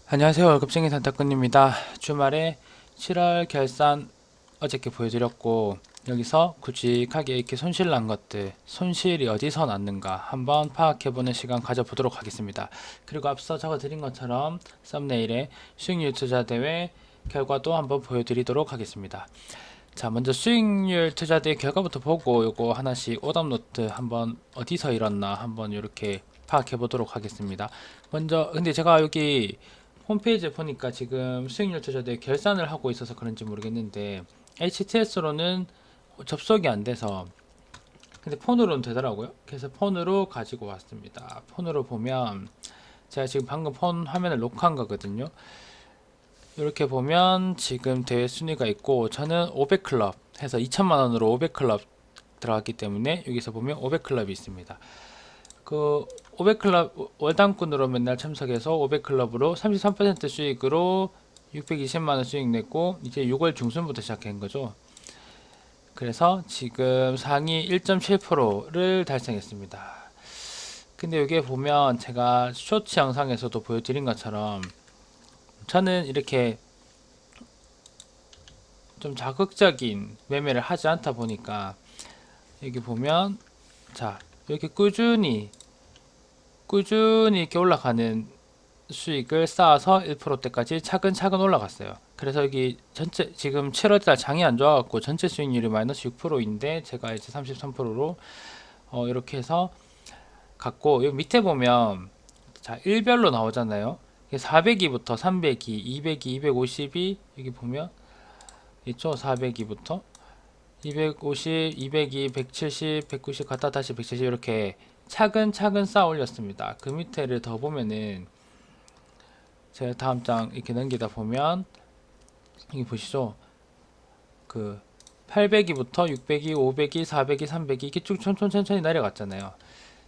안녕하세요. 월급쟁이 산타꾼입니다. 주말에 7월 결산 어저께 보여드렸고, 여기서 굵직하게 이렇게 손실 난 것들, 손실이 어디서 났는가 한번 파악해보는 시간 가져보도록 하겠습니다. 그리고 앞서 적어드린 것처럼 썸네일에 수익률 투자 대회 결과도 한번 보여드리도록 하겠습니다. 자, 먼저 수익률 투자 대회 결과부터 보고 요거 하나씩 오답노트 한번 어디서 잃었나 한번 이렇게 파악해보도록 하겠습니다. 먼저 근데 제가 여기 홈페이지에 보니까 지금 수익률 투자대 결산을 하고 있어서 그런지 모르겠는데 HTS로는 접속이 안 돼서, 근데 폰으로는 되더라고요. 그래서 폰으로 가지고 왔습니다. 폰으로 보면 제가 지금 방금 폰 화면을 녹화한 거거든요. 이렇게 보면 지금 대회 순위가 있고, 저는 500클럽 해서 2천만원으로 500클럽 들어갔기 때문에 여기서 보면 500클럽이 있습니다. 그 500클럽 월당꾼으로 맨날 참석해서 500클럽으로 33% 수익으로 620만원 수익 냈고, 이제 6월 중순부터 시작한 거죠. 그래서 지금 상위 1.7%를 달성했습니다. 근데 여기에 보면 제가 쇼츠 영상에서도 보여드린 것처럼 저는 이렇게 좀 자극적인 매매를 하지 않다 보니까, 여기 보면 자 이렇게 꾸준히 이렇게 올라가는 수익을 쌓아서 1%대까지 차근차근 올라갔어요. 그래서 여기 전체 지금 7월달 장이 안 좋아갖고 전체 수익률이 마이너스 6%인데 제가 이제 33%로 이렇게 해서 갔고, 여기 밑에 보면 자 일별로 나오잖아요. 400위부터 300위, 200위, 250위 여기 보면 있죠. 400위부터 250, 202, 170, 190 갔다 다시 170 이렇게 차근차근 쌓아 올렸습니다. 그 밑에를 더 보면은 제가 다음 장 이렇게 넘기다 보면 여기 보시죠. 그 800위부터 600위, 500위, 400위, 300위 이렇게 쭉 천천히 내려갔잖아요.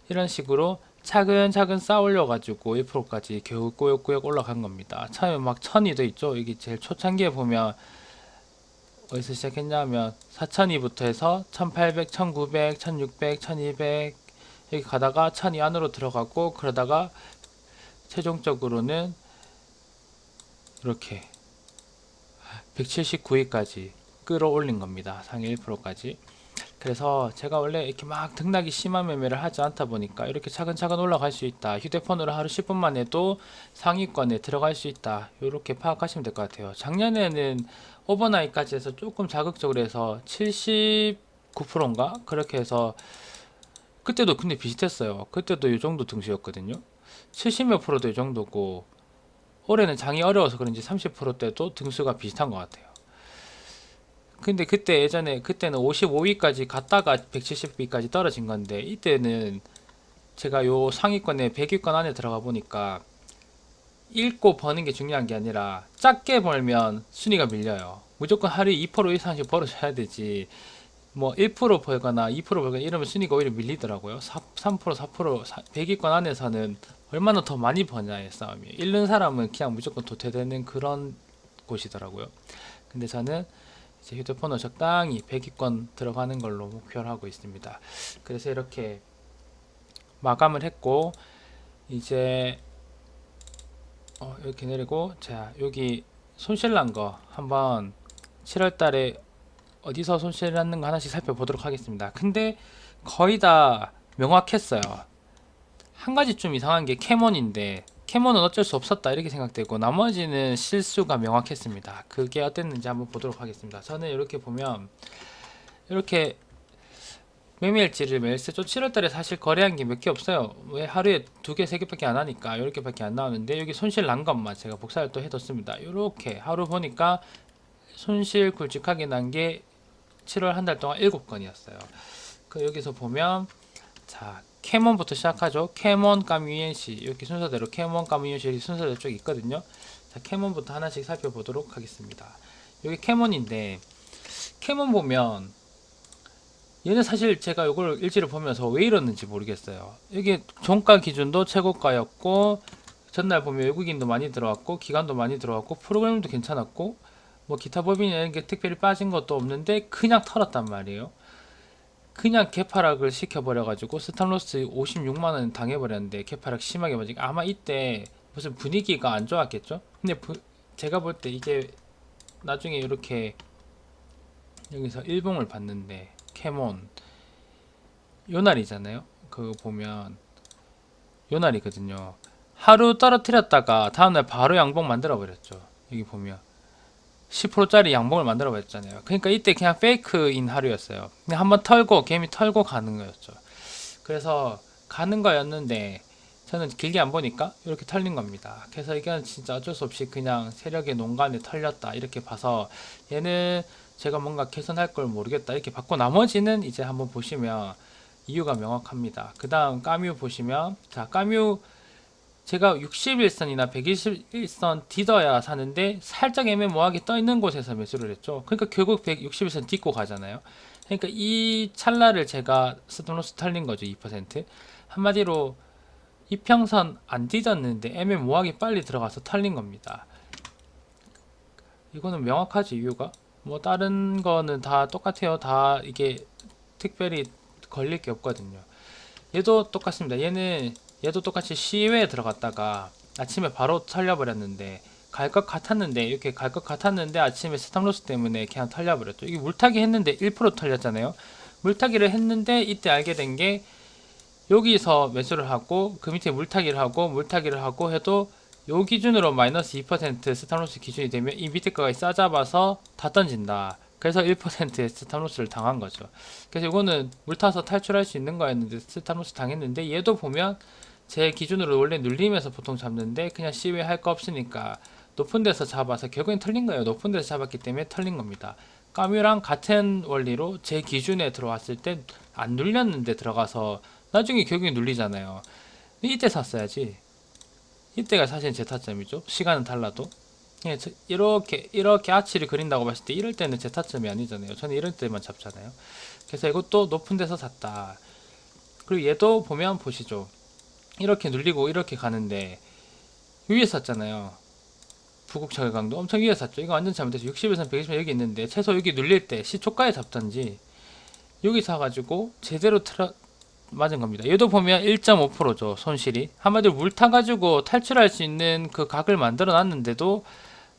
이런 식으로 차근차근 쌓아 올려가지고 1%까지 겨우 꾸역꾸역 올라간 겁니다. 처음에 막 1000이 돼 있죠. 여기 제일 초창기에 보면 어디서 시작했냐면 4000위부터 해서 1800, 1900, 1600, 1200 여기 가다가 1000위 안으로 들어가고, 그러다가 최종적으로는 이렇게 179위까지 끌어올린 겁니다. 상위 1%까지. 그래서 제가 원래 이렇게 막 등락이 심한 매매를 하지 않다 보니까 이렇게 차근차근 올라갈 수 있다. 휴대폰으로 하루 10분만 해도 상위권에 들어갈 수 있다. 이렇게 파악하시면 될 것 같아요. 작년에는 오버나잇까지 해서 조금 자극적으로 해서 79%인가? 그렇게 해서 그때도 근데 비슷했어요. 그때도 이 정도 등수였거든요. 70몇 프로도 이 정도고, 올해는 장이 어려워서 그런지 30%대도 등수가 비슷한 것 같아요. 근데 그때 예전에 그때는 55위까지 갔다가 170위까지 떨어진 건데, 이때는 제가 요 상위권에 100위권 안에 들어가 보니까 읽고 버는 게 중요한 게 아니라 작게 벌면 순위가 밀려요. 무조건 하루에 2% 이상씩 벌어줘야 되지. 뭐 1% 벌거나 2% 벌거나 이러면 순위가 오히려 밀리더라고요. 3%, 4%, 100위권 안에서는 얼마나 더 많이 버냐의 싸움이에요. 잃는 사람은 그냥 무조건 도태되는 그런 곳이더라고요. 근데 저는 이제 휴대폰으로 적당히 100위권 들어가는 걸로 목표를 하고 있습니다. 그래서 이렇게 마감을 했고, 이제 이렇게 내리고, 자 여기 손실 난 거 한번 7월 달에 어디서 손실 났는 거 하나씩 살펴보도록 하겠습니다. 근데 거의 다 명확했어요. 한 가지 좀 이상한 게 캐몬인데, 캐몬은 어쩔 수 없었다 이렇게 생각되고 나머지는 실수가 명확했습니다. 그게 어땠는지 한번 보도록 하겠습니다. 저는 이렇게 보면 이렇게 매매일지를 매일 쓰죠. 7월달에 사실 거래한 게 몇 개 없어요. 왜 하루에 두 개, 세 개밖에 안 하니까 이렇게 밖에 안 나오는데, 여기 손실 난 것만 제가 복사를 또 해뒀습니다. 이렇게 하루 보니까 손실 굵직하게 난 게 7월 한 달 동안 7건이었어요. 그 여기서 보면 자 캐몬부터 시작하죠. 캐몬, 까뮤엔시 이렇게 순서대로 캐몬, 까뮤엔시 이렇게 순서대로 쭉 있거든요. 자 캐몬부터 하나씩 살펴보도록 하겠습니다. 여기 캐몬인데, 캐몬 보면 얘는 사실 제가 이걸 일지를 보면서 왜 이러는지 모르겠어요. 이게 종가 기준도 최고가였고, 전날 보면 외국인도 많이 들어왔고, 기관도 많이 들어왔고, 프로그램도 괜찮았고, 뭐 기타 법인이 이런 게 특별히 빠진 것도 없는데 그냥 털었단 말이에요. 그냥 개파락을 시켜버려가지고 스탑로스 56만원 당해버렸는데, 개파락 심하게 맞으니까 아마 이때 무슨 분위기가 안 좋았겠죠. 근데 제가 볼 때 이게 나중에 이렇게 여기서 일봉을 봤는데 캐몬 요날이잖아요. 그거 보면 요날이거든요. 하루 떨어뜨렸다가 다음날 바로 양봉 만들어 버렸죠. 여기 보면 10%짜리 양봉을 만들어 버렸잖아요. 그러니까 이때 그냥 페이크인 하루였어요. 그냥 한번 털고 개미 털고 가는 거였죠. 그래서 가는 거였는데 저는 길게 안 보니까 이렇게 털린 겁니다. 그래서 이건 진짜 어쩔 수 없이 그냥 세력의 농간에 털렸다 이렇게 봐서 얘는 제가 뭔가 개선할 걸 모르겠다 이렇게 봤고, 나머지는 이제 한번 보시면 이유가 명확합니다. 그 다음 까뮤 보시면, 자 까뮤 제가 61선이나 121선 디뎌야 사는데 살짝 애매모호하게 떠 있는 곳에서 매수를 했죠. 그러니까 결국 161선 딛고 가잖아요. 그러니까 이 찰나를 제가 스톱로스 털린 거죠. 2%. 한마디로 이평선 안 뒤졌는데 애매모호하게 빨리 들어가서 털린 겁니다. 이거는 명확하지. 이유가 뭐 다른 거는 다 똑같아요. 다 이게 특별히 걸릴 게 없거든요. 얘도 똑같습니다. 얘도 똑같이 시외에 들어갔다가 아침에 바로 털려버렸는데, 갈 것 같았는데, 이렇게 갈 것 같았는데 아침에 스탑로스 때문에 그냥 털려버렸죠. 이게 물타기 했는데 1% 털렸잖아요. 물타기를 했는데 이때 알게 된 게, 여기서 매수를 하고 그 밑에 물타기를 하고 해도 요 기준으로 마이너스 2% 스탑로스 기준이 되면 이 밑에 거가 싸잡아서 다 던진다. 그래서 1%의 스탑로스를 당한 거죠. 그래서 이거는 물타서 탈출할 수 있는 거였는데 스탑로스 당했는데, 얘도 보면 제 기준으로 원래 눌리면서 보통 잡는데 그냥 시외 할 거 없으니까 높은 데서 잡아서 결국엔 털린 거예요. 높은 데서 잡았기 때문에 털린 겁니다. 까뮤랑 같은 원리로 제 기준에 들어왔을 때 안 눌렸는데 들어가서 나중에 결국에 눌리잖아요. 이때 샀어야지. 이때가 사실 제 타점이죠. 시간은 달라도. 예, 이렇게 아치를 그린다고 봤을 때 이럴 때는 제 타점이 아니잖아요. 저는 이럴 때만 잡잖아요. 그래서 이것도 높은 데서 샀다. 그리고 얘도 보면 보시죠. 이렇게 눌리고 이렇게 가는데 위에 샀잖아요. 부국철 강도 엄청 위에 샀죠. 이거 완전 잘못해서 60에서 120 여기 있는데 최소 여기 눌릴 때 시초가에 잡던지 여기 사가지고 제대로 맞은 겁니다. 얘도 보면 1.5%죠. 손실이. 한마디로 물 타가지고 탈출할 수 있는 그 각을 만들어 놨는데도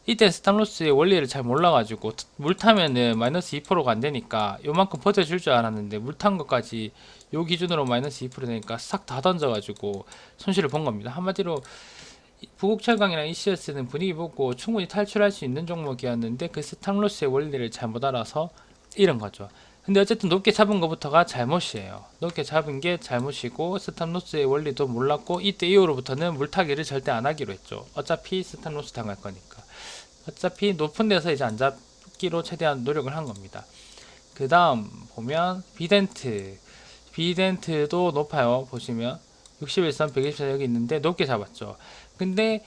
이때 스탑로스의 원리를 잘 몰라가지고 물 타면은 마이너스 2%가 안 되니까 요만큼 버텨줄 줄 알았는데 물 탄 것까지 요 기준으로 마이너스 2% 되니까 싹 다 던져가지고 손실을 본 겁니다. 한마디로 부국철강이랑 ECS는 분위기 보고 충분히 탈출할 수 있는 종목이었는데 그 스탑로스의 원리를 잘못 알아서 잃은 거죠. 근데 어쨌든 높게 잡은 것부터가 잘못이에요. 높게 잡은 게 잘못이고 스탑로스의 원리도 몰랐고 이때 이후로부터는 물타기를 절대 안 하기로 했죠. 어차피 스탑로스 당할 거니까. 어차피 높은 데서 이제 안 잡기로 최대한 노력을 한 겁니다. 그 다음 보면 비덴트도 높아요. 보시면 61선 120선 여기 있는데 높게 잡았죠. 근데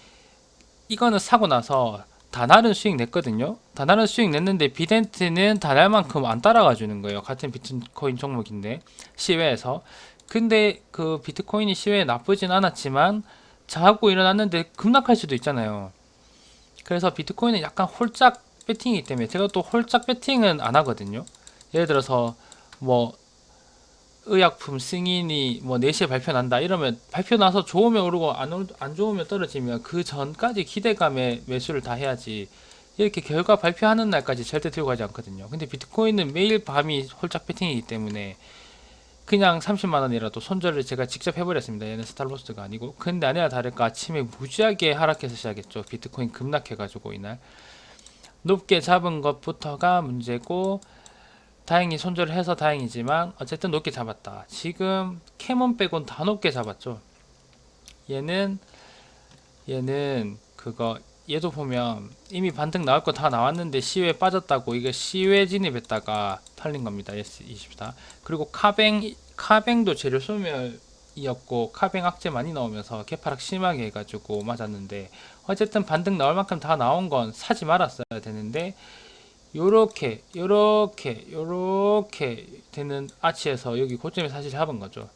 이거는 사고 나서 다날은 수익 냈거든요. 다날은 수익 냈는데 비덴트는 다날만큼 안 따라가 주는 거예요. 같은 비트코인 종목인데 시외에서. 근데 그 비트코인이 시외에 나쁘진 않았지만 자고 일어났는데 급락할 수도 있잖아요. 그래서 비트코인은 약간 홀짝 배팅이기 때문에 제가 또 홀짝 배팅은 안 하거든요. 예를 들어서 뭐 의약품 승인이 뭐 4시에 발표 난다 이러면 발표 나서 좋으면 오르고 안 좋으면 떨어지면 그 전까지 기대감에 매수를 다 해야지, 이렇게 결과 발표하는 날까지 절대 들고 가지 않거든요. 근데 비트코인은 매일 밤이 홀짝 배팅이기 때문에 그냥 30만원이라도 손절을 제가 직접 해버렸습니다. 얘는 스타로스가 아니고. 근데 아니나 다를까 아침에 무지하게 하락해서 시작했죠. 비트코인 급락해가지고 이날 높게 잡은 것부터가 문제고, 다행히 손절을 해서 다행이지만 어쨌든 높게 잡았다. 지금 캐몬 빼곤 다 높게 잡았죠. 얘는 그거 얘도 보면 이미 반등 나올 거 다 나왔는데 시외 빠졌다고 이게 시외 진입했다가 팔린 겁니다. S24. 그리고 카뱅도 재료 소멸이었고 카뱅 악재 많이 나오면서 개파락 심하게 해가지고 맞았는데, 어쨌든 반등 나올 만큼 다 나온 건 사지 말았어야 되는데 요렇게 되는 아치에서 여기 고점에 사실 잡은 거죠.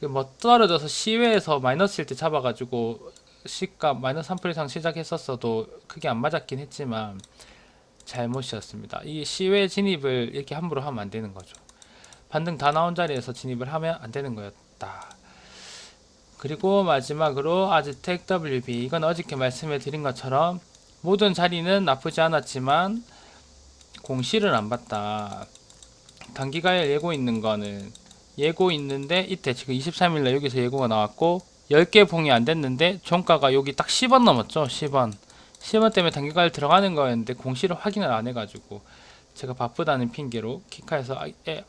뭐 떨어져서 시외에서 마이너스일 때 잡아가지고 시가 마이너스 3% 이상 시작했었어도 크게 안 맞았긴 했지만 잘못이었습니다. 이 시외 진입을 이렇게 함부로 하면 안 되는 거죠. 반등 다 나온 자리에서 진입을 하면 안 되는 거였다. 그리고 마지막으로 아즈텍 WB, 이건 어저께 말씀해 드린 것처럼 모든 자리는 나쁘지 않았지만 공시를 안 봤다. 단기가에 예고 있는 거는 예고 있는데 이때 지금 23일날 여기서 예고가 나왔고 10개 봉이 안 됐는데 종가가 여기 딱 10원 넘었죠. 10원 10원 때문에 단기가에 들어가는 거였는데 공시를 확인을 안 해가지고 제가 바쁘다는 핑계로 키카에서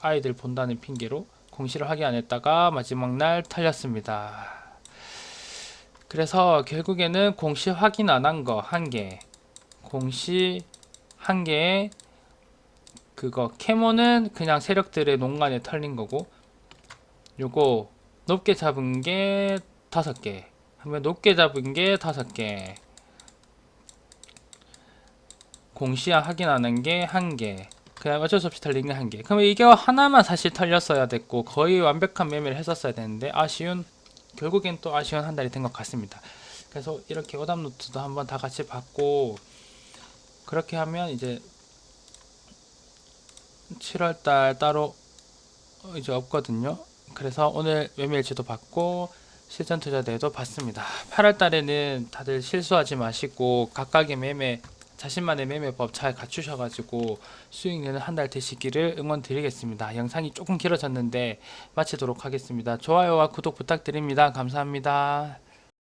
아이들 본다는 핑계로 공시를 확인 안 했다가 마지막 날 털렸습니다. 그래서 결국에는 공시 확인 안 한 거 한 개, 공시 한 개에 그거 캐모는 그냥 세력들의 농간에 털린 거고, 요거 높게 잡은 게 5개, 하면 높게 잡은 게 5개, 공시 확인 안 한 게 1개, 그냥 어쩔 수 없이 털린 게 1개. 그러면 이게 하나만 사실 털렸어야 됐고 거의 완벽한 매매를 했었어야 되는데 결국엔 또 아쉬운 한 달이 된 것 같습니다. 그래서 이렇게 오답노트도 한번 다 같이 받고, 그렇게 하면 이제 7월달 따로 이제 없거든요. 그래서 오늘 매매일지도 받고 실전투자대회도 받습니다. 8월달에는 다들 실수하지 마시고 각각의 매매, 자신만의 매매법 잘 갖추셔가지고 수익 내는 한 달 되시기를 응원드리겠습니다. 영상이 조금 길어졌는데 마치도록 하겠습니다. 좋아요와 구독 부탁드립니다. 감사합니다.